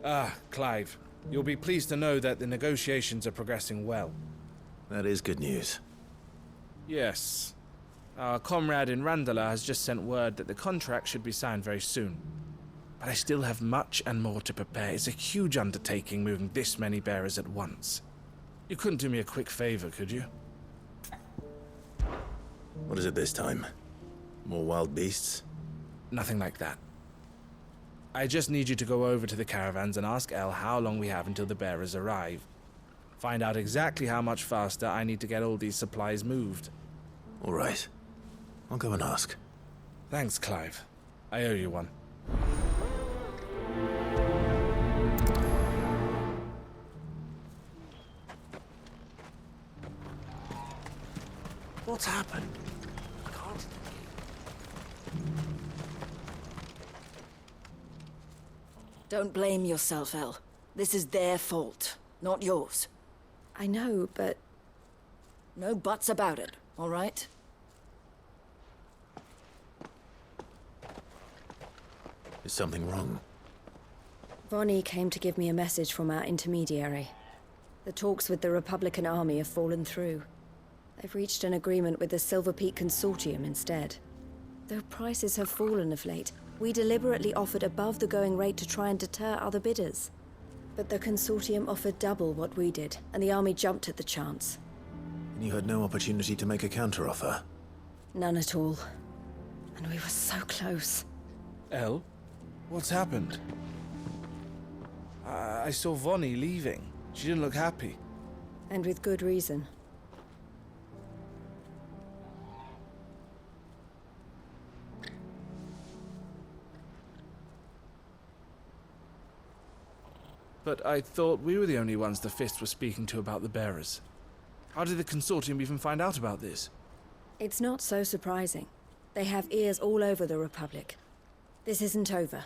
Clive. You'll be pleased to know that the negotiations are progressing well. That is good news. Yes. Our comrade in Randala has just sent word that the contract should be signed very soon. But I still have much and more to prepare. It's a huge undertaking moving this many bearers at once. You couldn't do me a quick favor, could you? What is it this time? More wild beasts? Nothing like that. I just need you to go over to the caravans and ask El how long we have until the bearers arrive. Find out exactly how much faster I need to get all these supplies moved. All right. I'll go and ask. Thanks, Clive. I owe you one. What's happened? Don't blame yourself, El. This is their fault, not yours. I know, but... No buts about it, all right? Is something wrong? Vonnie came to give me a message from our intermediary. The talks with the Republican army have fallen through. They've reached an agreement with the Silver Peak Consortium instead. Though prices have fallen of late, we deliberately offered above the going rate to try and deter other bidders. But the Consortium offered double what we did, and the army jumped at the chance. And you had no opportunity to make a counteroffer? None at all. And we were so close. El? What's happened? I saw Vonnie leaving. She didn't look happy. And with good reason. But I thought we were the only ones the Fist were speaking to about the bearers. How did the Consortium even find out about this? It's not so surprising. They have ears all over the Republic. This isn't over.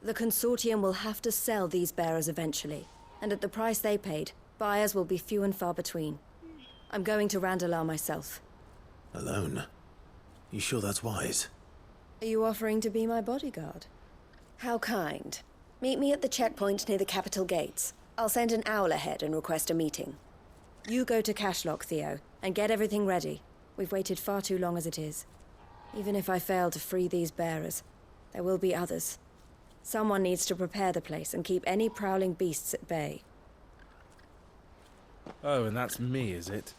The Consortium will have to sell these bearers eventually, and at the price they paid, buyers will be few and far between. I'm going to Randalar myself. Alone? You sure that's wise? Are you offering to be my bodyguard? How kind. Meet me at the checkpoint near the capital gates. I'll send an owl ahead and request a meeting. You go to Cashlock, Theo, and get everything ready. We've waited far too long as it is. Even if I fail to free these bearers, there will be others. Someone needs to prepare the place and keep any prowling beasts at bay. Oh, and that's me, is it?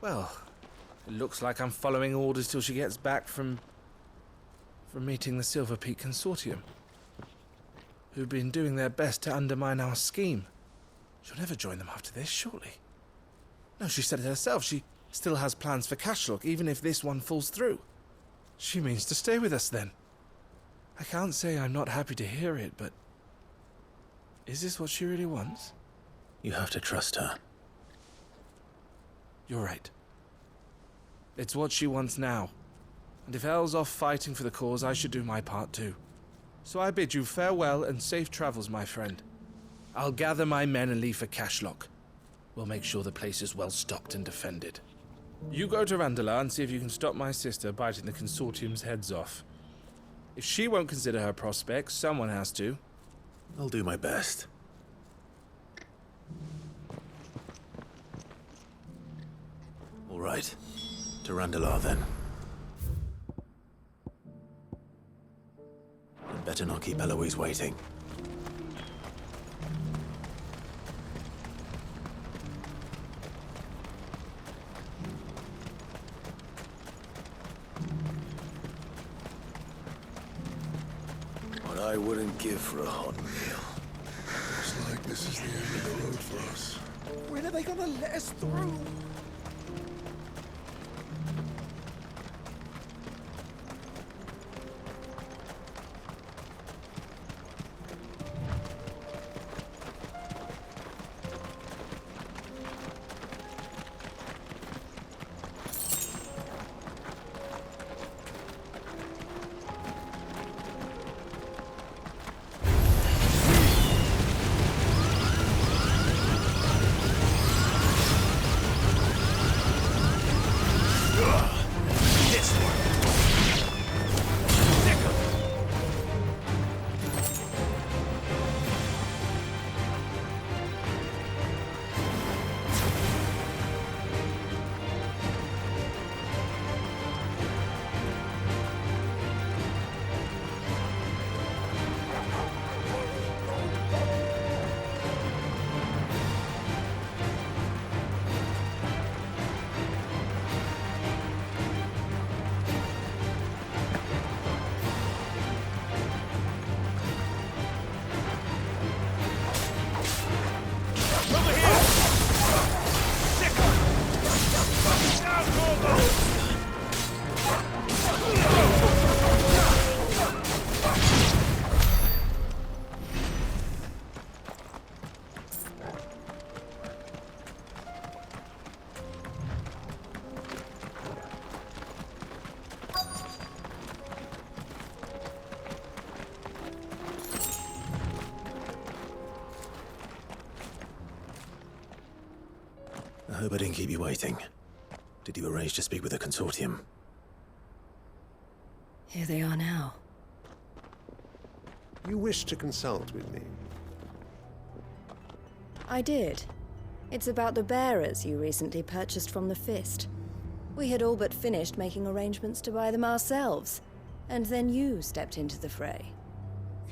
Well, it looks like I'm following orders till she gets back from meeting the Silver Peak Consortium, who've been doing their best to undermine our scheme. She'll never join them after this, surely. No, she said it herself. She still has plans for Cashlock, even if this one falls through. She means to stay with us, then. I can't say I'm not happy to hear it, but... is this what she really wants? You have to trust her. You're right. It's what she wants now. And if Elle's off fighting for the cause, I should do my part too. So I bid you farewell and safe travels, my friend. I'll gather my men and leave for Cashlock. We'll make sure the place is well stocked and defended. You go to Randalar and see if you can stop my sister biting the Consortium's heads off. If she won't consider her prospects, someone has to. I'll do my best. All right. To Randalar, then. I'd better not keep Eloise waiting. What I wouldn't give for a hot meal. Looks like this is the end of the road for us. When are they gonna let us through? I hope I didn't keep you waiting. Did you arrange to speak with the consortium? Here they are now. You wish to consult with me? I did. It's about the bearers you recently purchased from the Fist. We had all but finished making arrangements to buy them ourselves, and then you stepped into the fray.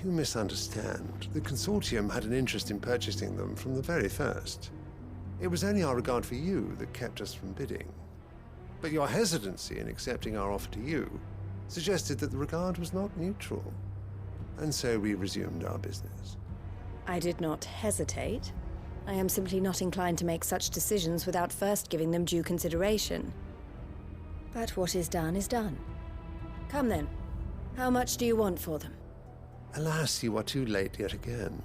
You misunderstand. The consortium had an interest in purchasing them from the very first. It was only our regard for you that kept us from bidding. But your hesitancy in accepting our offer to you suggested that the regard was not mutual. And so we resumed our business. I did not hesitate. I am simply not inclined to make such decisions without first giving them due consideration. But what is done is done. Come then. How much do you want for them? Alas, you are too late yet again.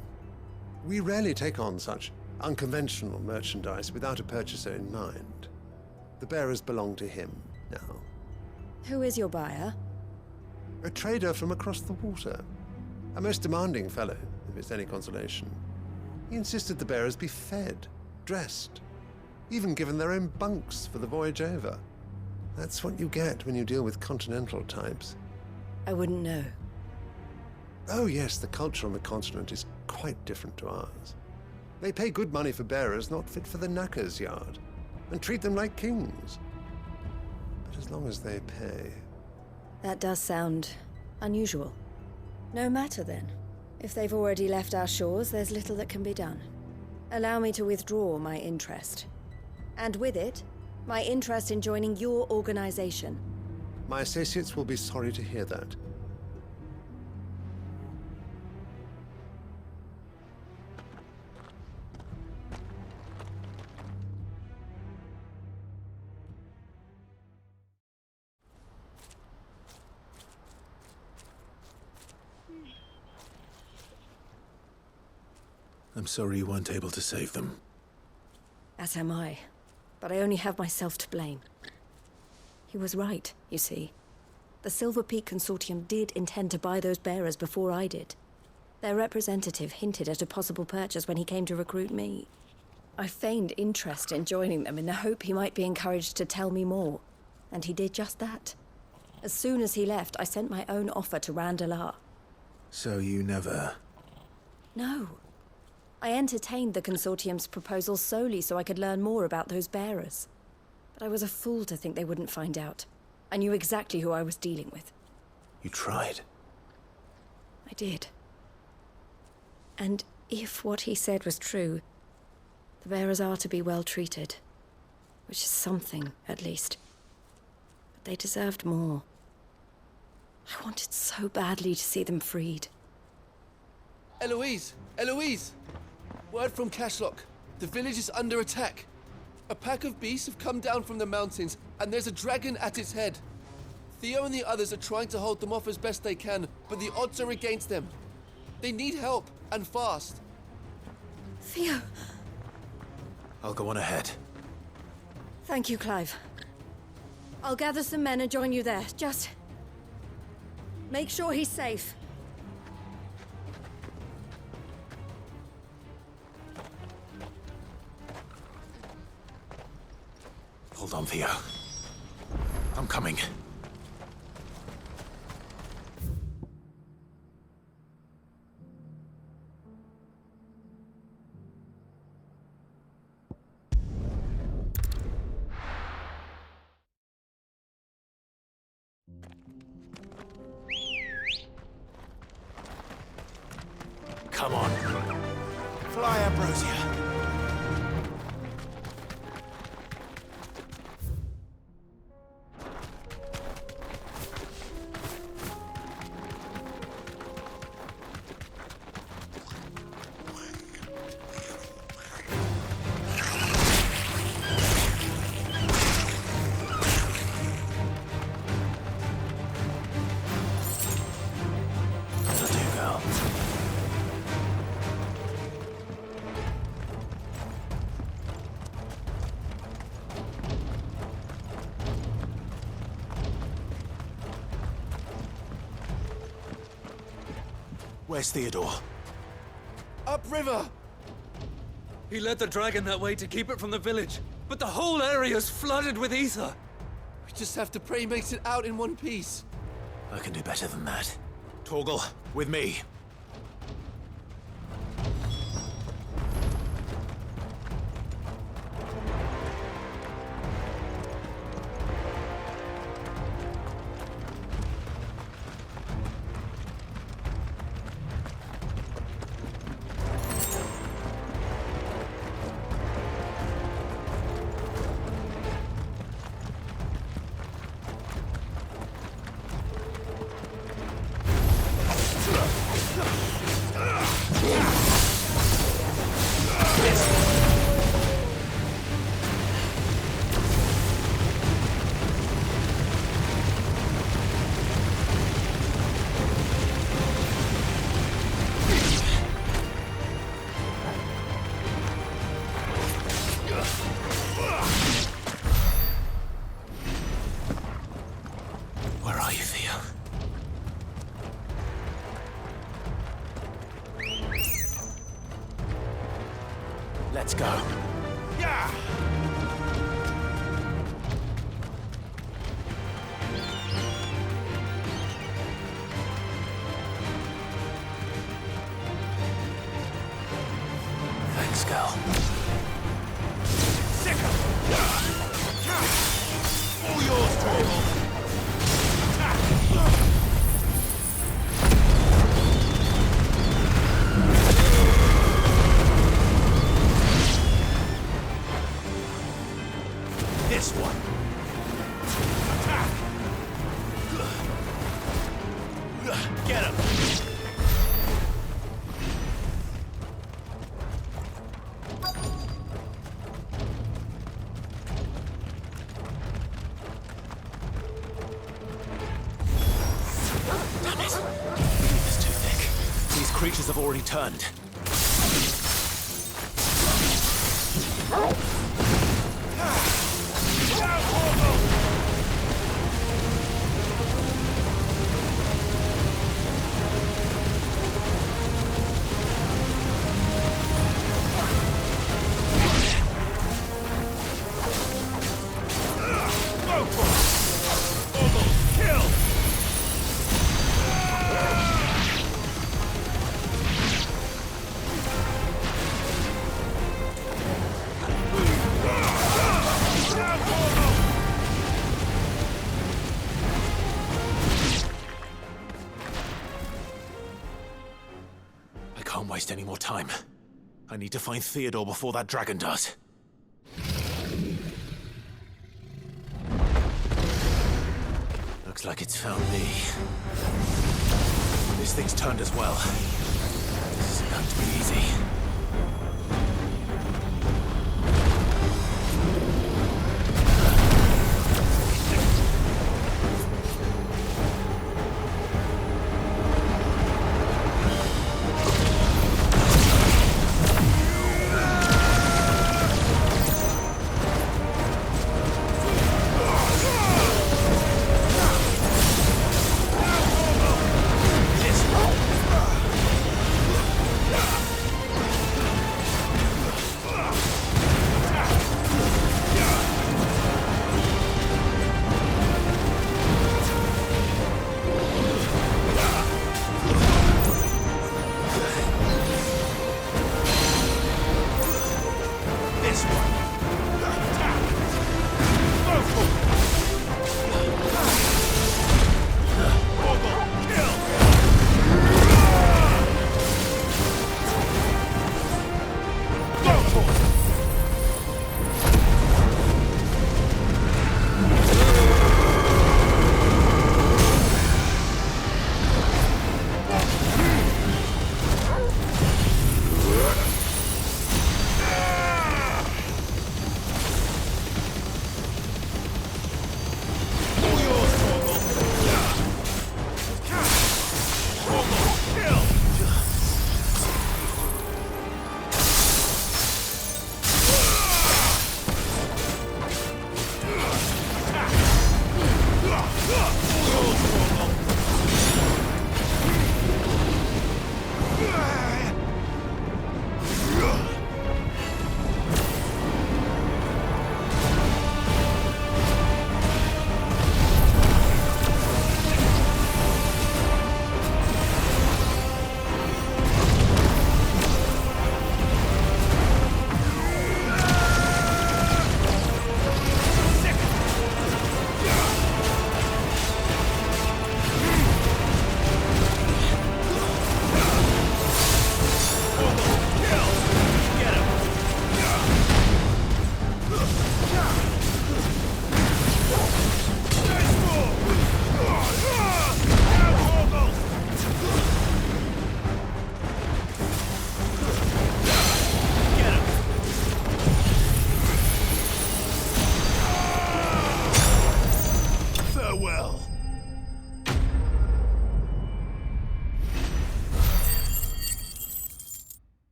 We rarely take on such unconventional merchandise without a purchaser in mind. The bearers belong to him now. Who is your buyer? A trader from across the water. A most demanding fellow, if it's any consolation. He insisted the bearers be fed, dressed, even given their own bunks for the voyage over. That's what you get when you deal with continental types. I wouldn't know. Oh yes, the culture on the continent is quite different to ours. They pay good money for bearers not fit for the knacker's yard, and treat them like kings. But as long as they pay... That does sound unusual. No matter then. If they've already left our shores, there's little that can be done. Allow me to withdraw my interest. And with it, my interest in joining your organization. My associates will be sorry to hear that. I'm sorry you weren't able to save them. As am I. But I only have myself to blame. He was right, you see. The Silver Peak Consortium did intend to buy those bearers before I did. Their representative hinted at a possible purchase when he came to recruit me. I feigned interest in joining them in the hope he might be encouraged to tell me more. And he did just that. As soon as he left, I sent my own offer to Randalar. So you never... No. I entertained the Consortium's proposal solely so I could learn more about those bearers. But I was a fool to think they wouldn't find out. I knew exactly who I was dealing with. You tried. I did. And if what he said was true, the bearers are to be well treated. Which is something, at least. But they deserved more. I wanted so badly to see them freed. Eloise! Eloise! Word from Cashlock. The village is under attack. A pack of beasts have come down from the mountains, and there's a dragon at its head. Theo and the others are trying to hold them off as best they can, but the odds are against them. They need help, and fast. Theo! I'll go on ahead. Thank you, Clive. I'll gather some men and join you there. Just... make sure he's safe. Hold on, Theo. I'm coming. Come on. Fly, Ambrosia. Where's Theodore? Upriver! He led the dragon that way to keep it from the village. but the whole area's flooded with ether. We just have to pray he makes it out in one piece. I can do better than that. Torgal, with me. Where are you, Theo? Let's go. Yeah! Thanks, Gal. All yours, Torgal. This one. Attack! Get him! Damn it! This is too thick. These creatures have already turned. I can't waste any more time. I need to find Theodore before that dragon does. Looks like it's found me. This thing's turned as well. This isn't going to be easy.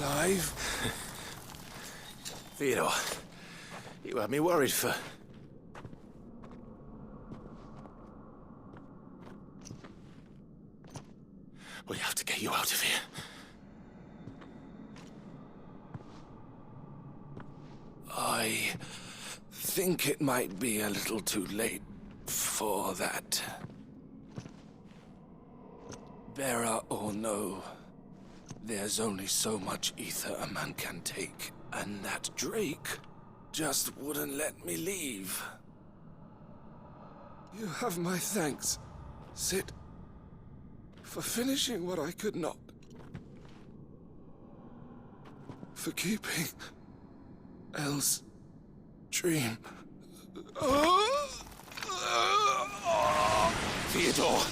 Clive? Theodore, you had me worried for... We have to get you out of here. I think it might be a little too late for that. Bearer or no, there's only so much ether a man can take, and that Drake just wouldn't let me leave. You have my thanks, Sid, for finishing what I could not. For keeping Elle's dream. Theodore!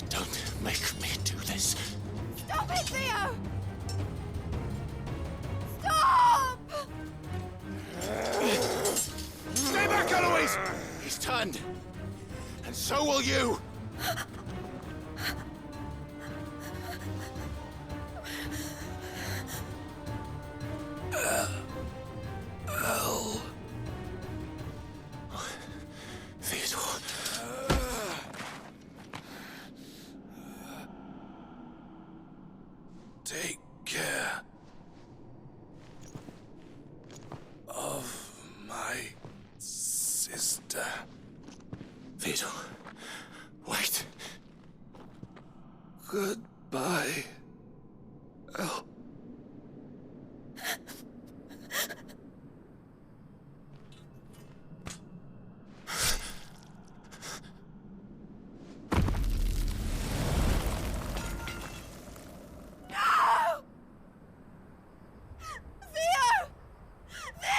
Don't make me do this. Stop it, Theo! Stop! Stay back, Eloise! He's turned. And so will you! Theodore. Take care of my sister. Theodore, wait. Goodbye, Elle. Theo! Theo!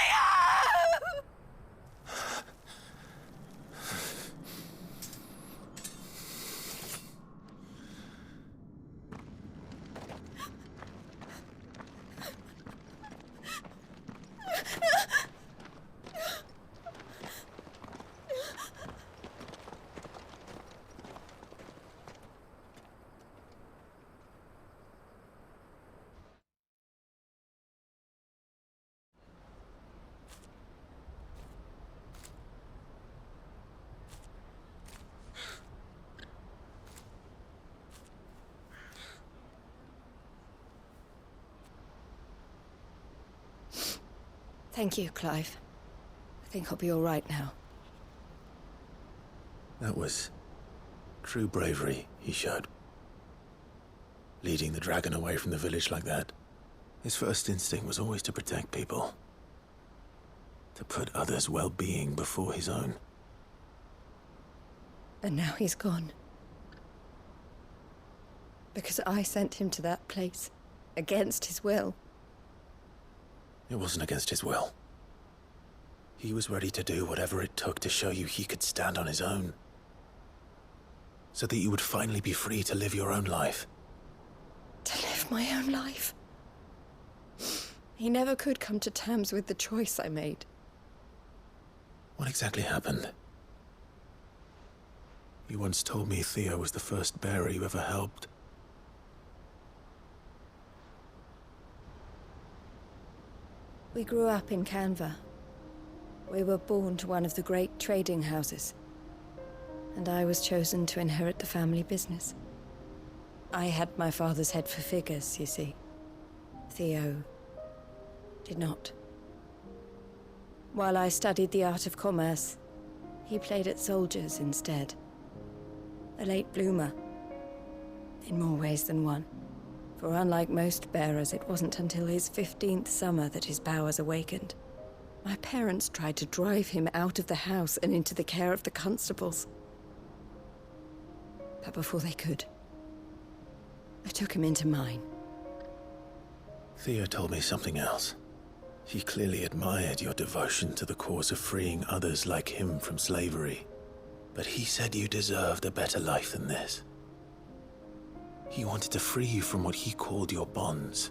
Thank you, Clive. I think I'll be all right now. That was true bravery he showed. Leading the dragon away from the village like that. His first instinct was always to protect people. To put others' well-being before his own. And now he's gone. Because I sent him to that place, against his will. It wasn't against his will. He was ready to do whatever it took to show you he could stand on his own. So that you would finally be free to live your own life. To live my own life. He never could come to terms with the choice I made. What exactly happened? You once told me Theo was the first bearer you ever helped. We grew up in Canva. We were born to one of the great trading houses. And I was chosen to inherit the family business. I had my father's head for figures, you see. Theo did not. While I studied the art of commerce, he played at soldiers instead. A late bloomer. In more ways than one. For unlike most bearers, it wasn't until his 15th summer that his powers awakened. My parents tried to drive him out of the house and into the care of the constables. But before they could, I took him into mine. Theo told me something else. He clearly admired your devotion to the cause of freeing others like him from slavery. But he said you deserved a better life than this. He wanted to free you from what he called your bonds,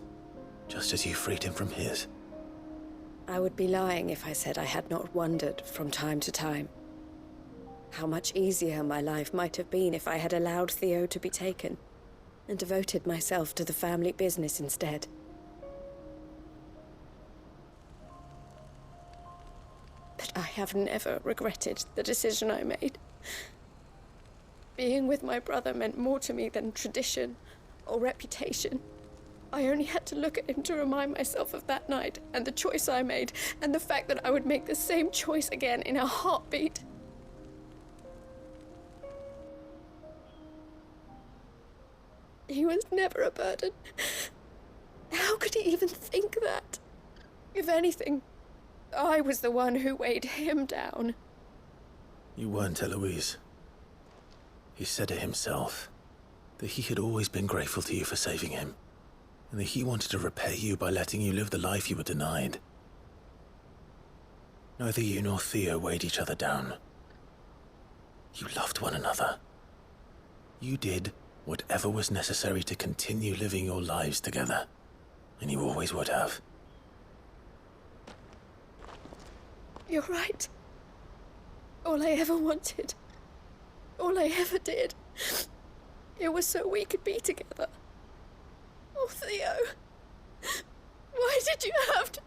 just as you freed him from his. I would be lying if I said I had not wondered from time to time how much easier my life might have been if I had allowed Theo to be taken and devoted myself to the family business instead. But I have never regretted the decision I made. Being with my brother meant more to me than tradition or reputation. I only had to look at him to remind myself of that night and the choice I made and the fact that I would make the same choice again in a heartbeat. He was never a burden. How could he even think that? If anything, I was the one who weighed him down. You weren't, Eloise. He said it himself, that he had always been grateful to you for saving him, and that he wanted to repay you by letting you live the life you were denied. Neither you nor Theo weighed each other down. You loved one another. You did whatever was necessary to continue living your lives together, and you always would have. You're right. All I ever wanted, all I ever did, it was so we could be together. Oh, Theo, why did you have to...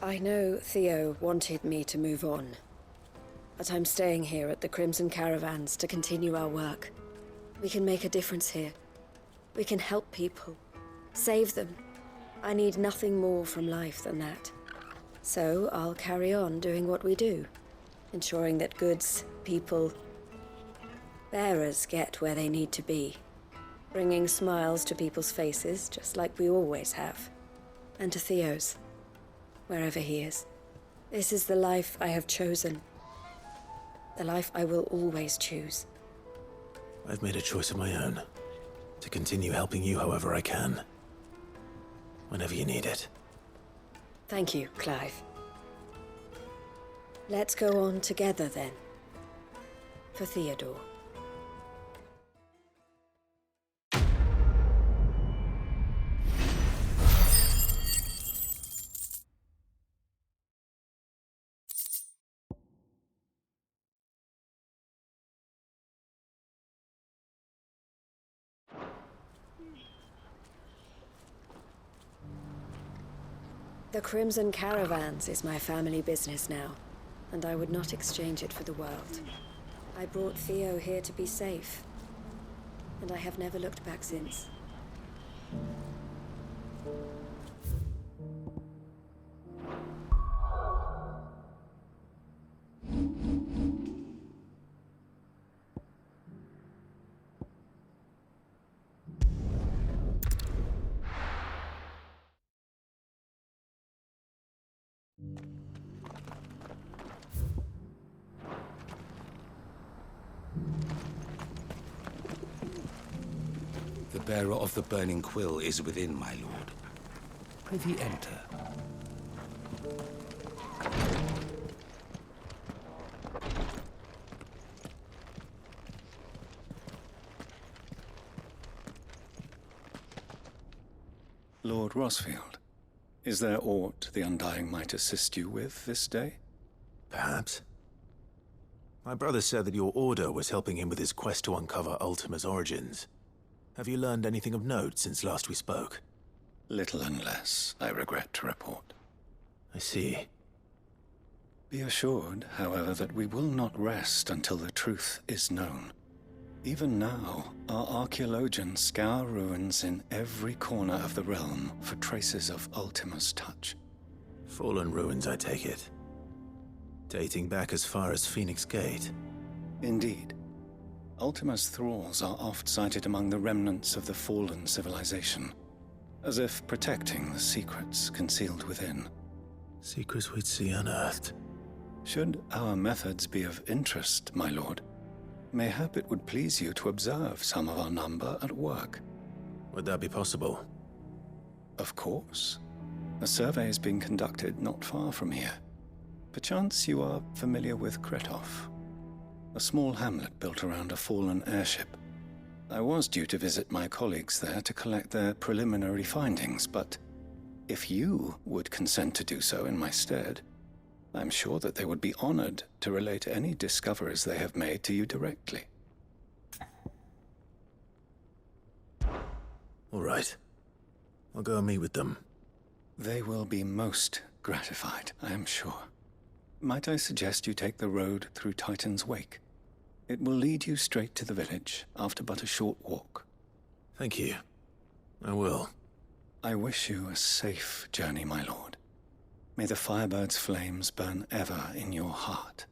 I know Theo wanted me to move on, but I'm staying here at the Crimson Caravans to continue our work. We can make a difference here. We can help people, save them. I need nothing more from life than that. So I'll carry on doing what we do, ensuring that goods, people, bearers get where they need to be, bringing smiles to people's faces just like we always have, and to Theo's. Wherever he is. This is the life I have chosen. The life I will always choose. I've made a choice of my own, to continue helping you however I can. Whenever you need it. Thank you, Clive. Let's go on together then. For Theodore. The Crimson Caravans is my family business now, and I would not exchange it for the world. I brought Theo here to be safe, and I have never looked back since. The bearer of the burning quill is within, my lord. Prithee enter. Lord Rosfield, is there aught the Undying might assist you with this day? Perhaps. My brother said that your order was helping him with his quest to uncover Ultima's origins. Have you learned anything of note since last we spoke? Little unless, I regret to report. I see. Be assured, however, that we will not rest until the truth is known. Even now, our archaeologians scour ruins in every corner of the realm for traces of Ultima's touch. Fallen ruins, I take it. Dating back as far as Phoenix Gate. Indeed. Ultima's thralls are oft sighted among the remnants of the fallen civilization, as if protecting the secrets concealed within. Secrets we'd see unearthed. Should our methods be of interest, my lord, mayhap it would please you to observe some of our number at work. Would that be possible? Of course. A survey is being conducted not far from here. Perchance you are familiar with Kretov, a small hamlet built around a fallen airship. I was due to visit my colleagues there to collect their preliminary findings, but if you would consent to do so in my stead, I'm sure that they would be honored to relate any discoveries they have made to you directly. All right. I'll go and meet with them. They will be most gratified, I am sure. Might I suggest you take the road through Titan's Wake? It will lead you straight to the village after but a short walk. Thank you. I will. I wish you a safe journey, my lord. May the Firebird's flames burn ever in your heart.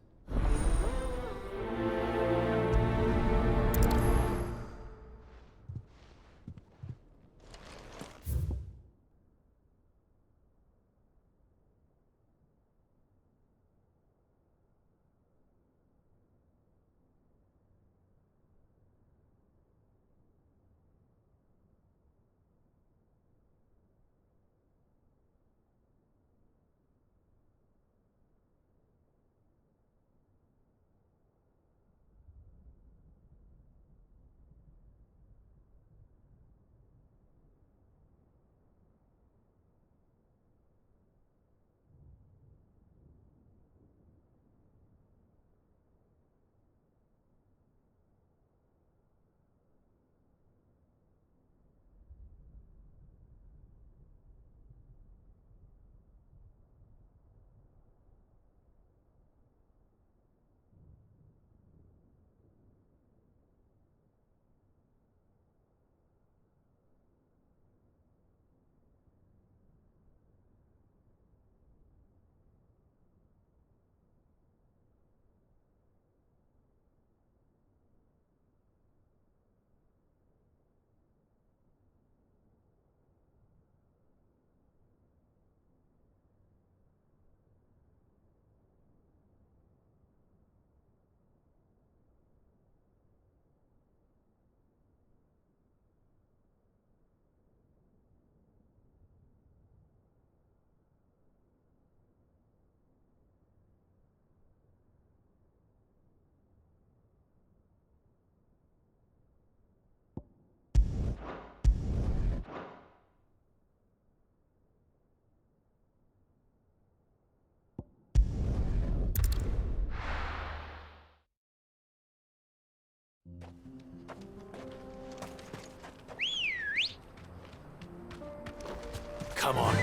Come on.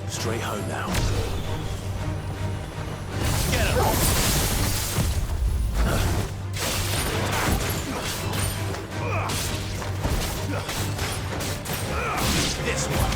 Straight home now. Get him! This one.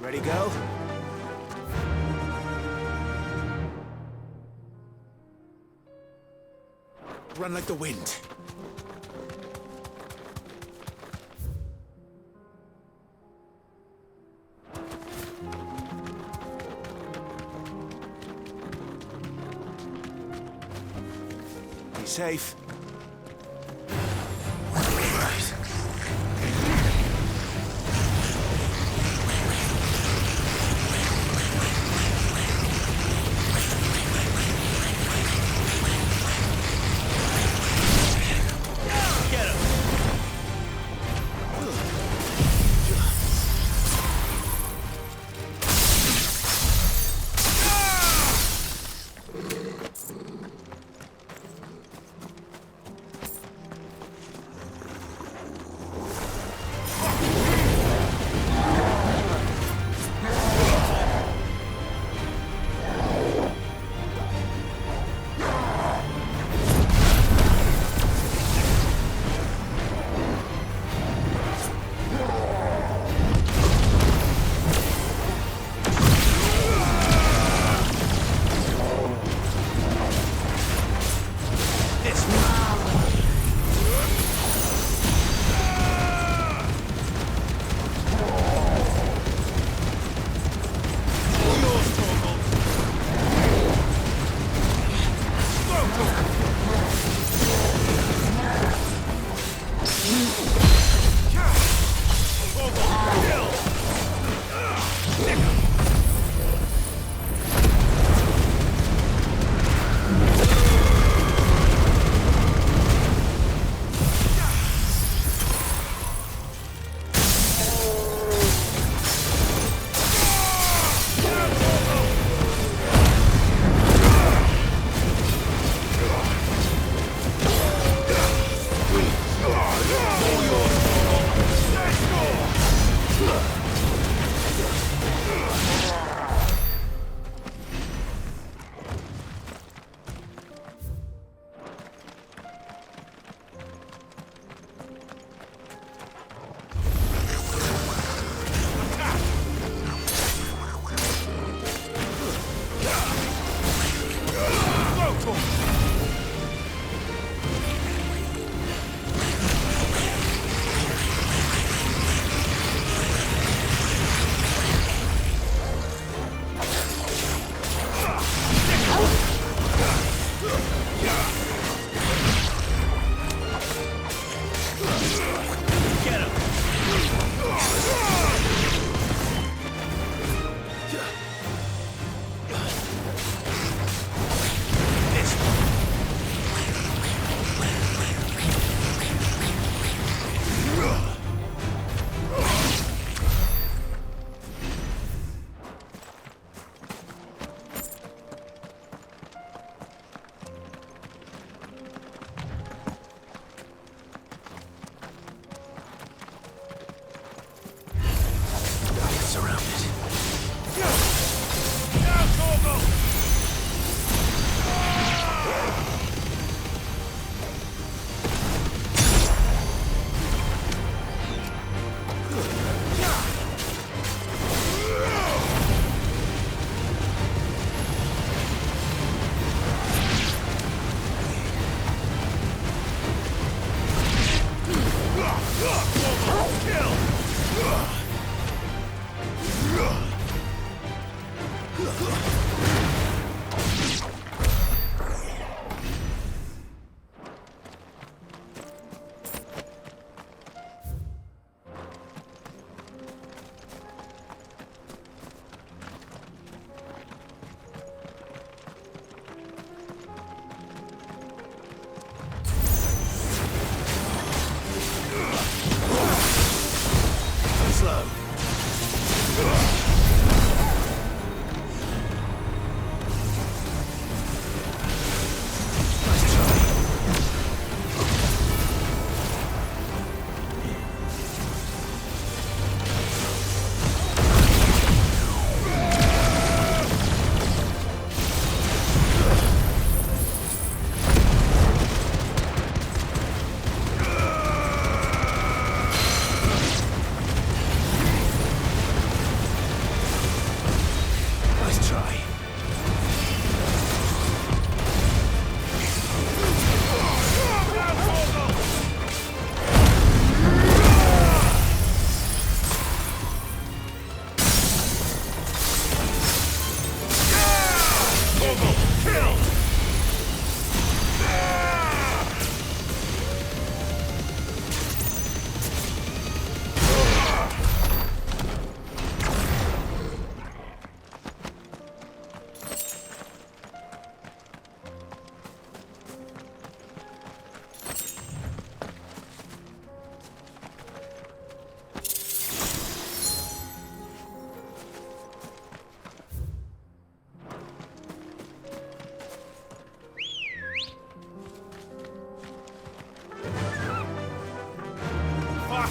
Ready, go? Run like the wind. Be safe.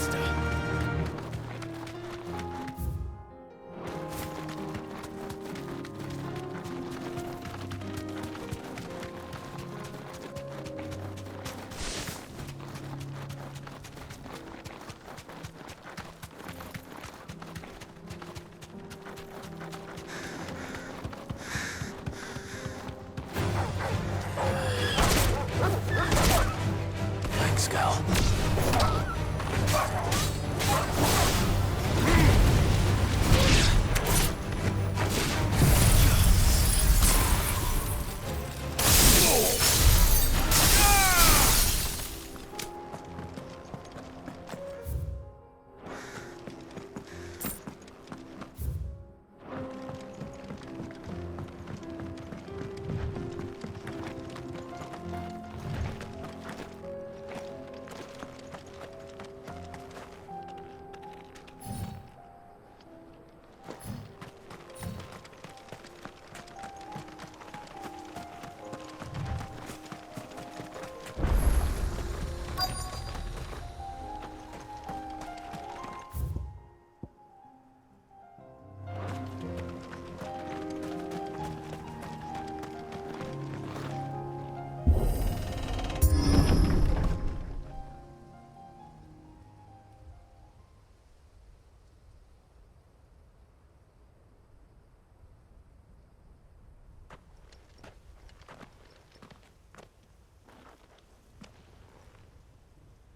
faster. Thanks, Gal.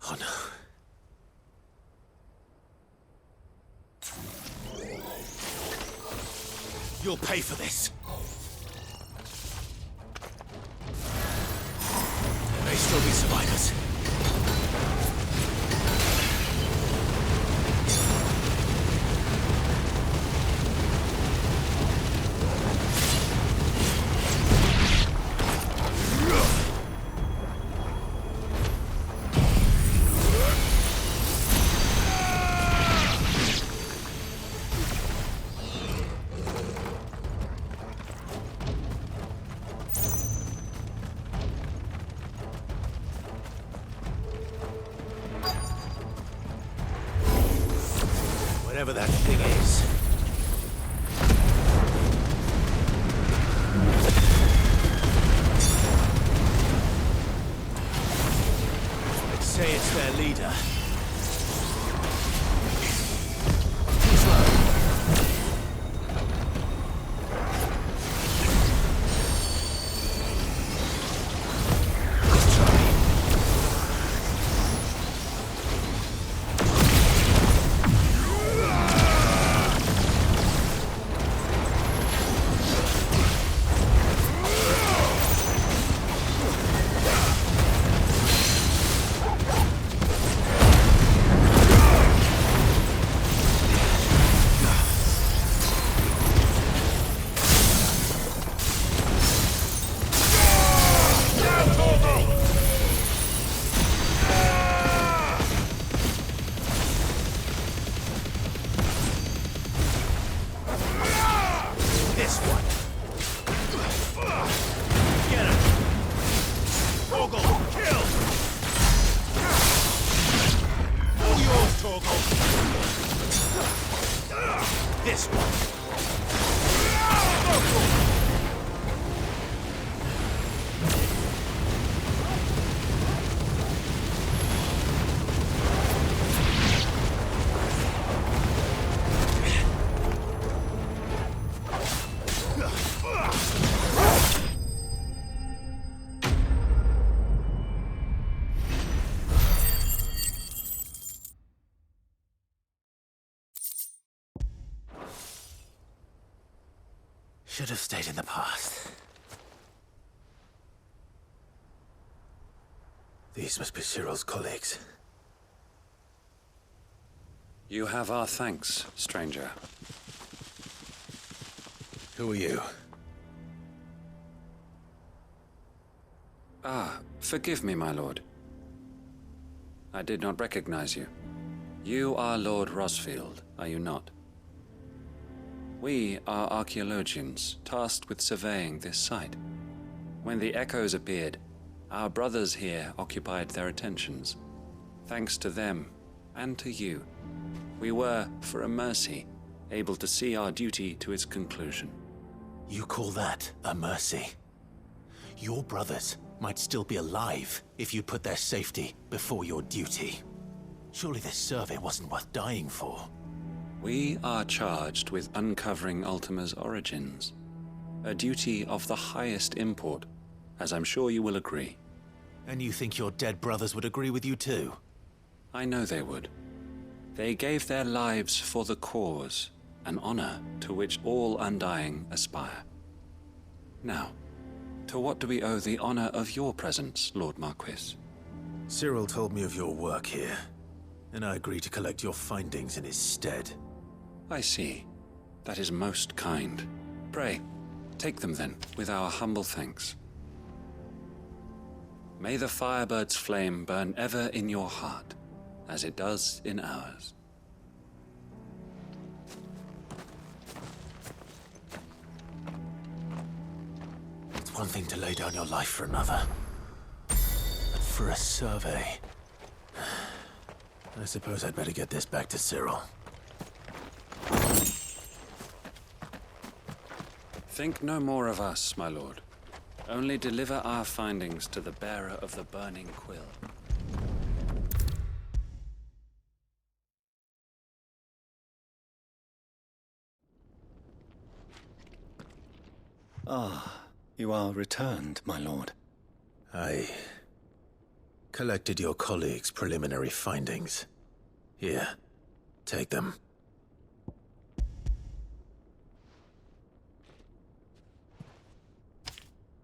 Oh no. You'll pay for this. There may still be survivors. Whatever that thing is. I'd say it's their leader. Too slow. Let's try. This one. Get him. Torgal, kill. All yours, Torgal. This one. Should have stayed in the past. These must be Cyril's colleagues. You have our thanks, stranger. Who are you? Ah, forgive me, my lord. I did not recognize you. You are Lord Rosfield, are you not? We are archaeologians, tasked with surveying this site. When the echoes appeared, our brothers here occupied their attentions. Thanks to them, and to you. We were, for a mercy, able to see our duty to its conclusion. You call that a mercy? Your brothers might still be alive if you put their safety before your duty. Surely this survey wasn't worth dying for. We are charged with uncovering Ultima's origins. A duty of the highest import, as I'm sure you will agree. And you think your dead brothers would agree with you too? I know they would. They gave their lives for the cause, an honor to which all Undying aspire. Now, to what do we owe the honor of your presence, Lord Marquis? Cyril told me of your work here, and I agreed to collect your findings in his stead. I see. That is most kind. Pray, take them then, with our humble thanks. May the Firebird's flame burn ever in your heart, as it does in ours. It's one thing to lay down your life for another, but for a survey... I suppose I'd better get this back to Cyril. Think no more of us, my lord. Only deliver our findings to the bearer of the burning quill. Ah, you are returned, my lord. I collected your colleagues' preliminary findings. Here, take them.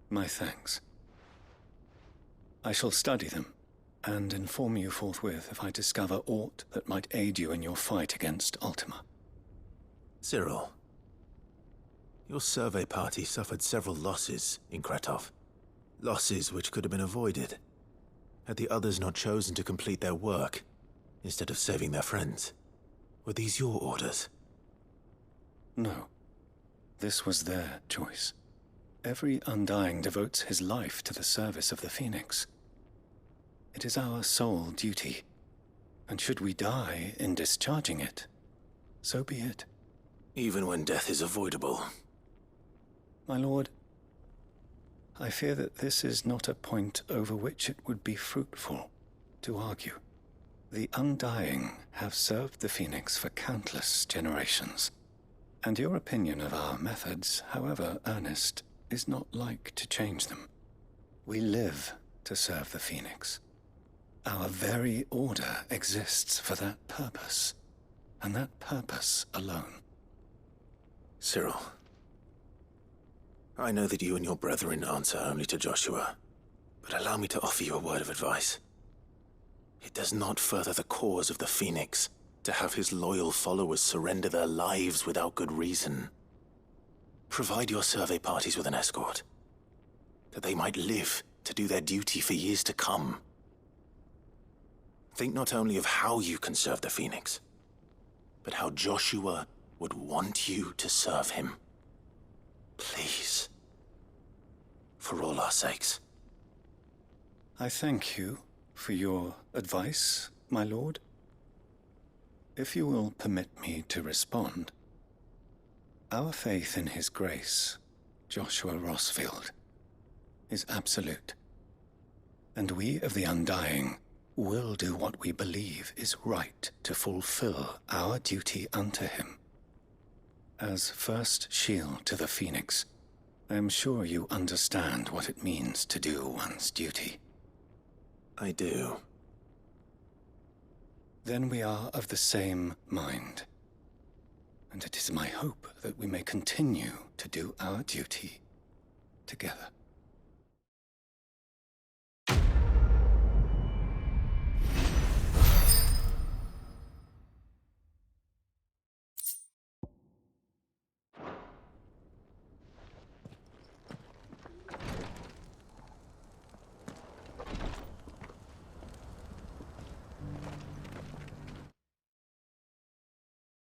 My thanks. I shall study them, and inform you forthwith if I discover aught that might aid you in your fight against Ultima. Cyril, your survey party suffered several losses in Kretov. Losses which could have been avoided, had the others not chosen to complete their work, instead of saving their friends. Were these your orders? No. This was their choice. Every Undying devotes his life to the service of the Phoenix. It is our sole duty, and should we die in discharging it, so be it. Even when death is avoidable. My lord, I fear that this is not a point over which it would be fruitful to argue. The Undying have served the Phoenix for countless generations, and your opinion of our methods, however earnest, is not like to change them. We live to serve the Phoenix. Our very order exists for that purpose, and that purpose alone. Cyril, I know that you and your brethren answer only to Joshua, but allow me to offer you a word of advice. It does not further the cause of the Phoenix to have his loyal followers surrender their lives without good reason. Provide your survey parties with an escort, that they might live to do their duty for years to come. Think not only of how you can serve the Phoenix, but how Joshua would want you to serve him. Please. For all our sakes. I thank you for your advice, my lord. If you will permit me to respond, our faith in his grace, Joshua Rosfield, is absolute, and we of the Undying will do what we believe is right to fulfill our duty unto him. As first shield to the Phoenix, I am sure you understand what it means to do one's duty. I do. Then we are of the same mind, and it is my hope that we may continue to do our duty together.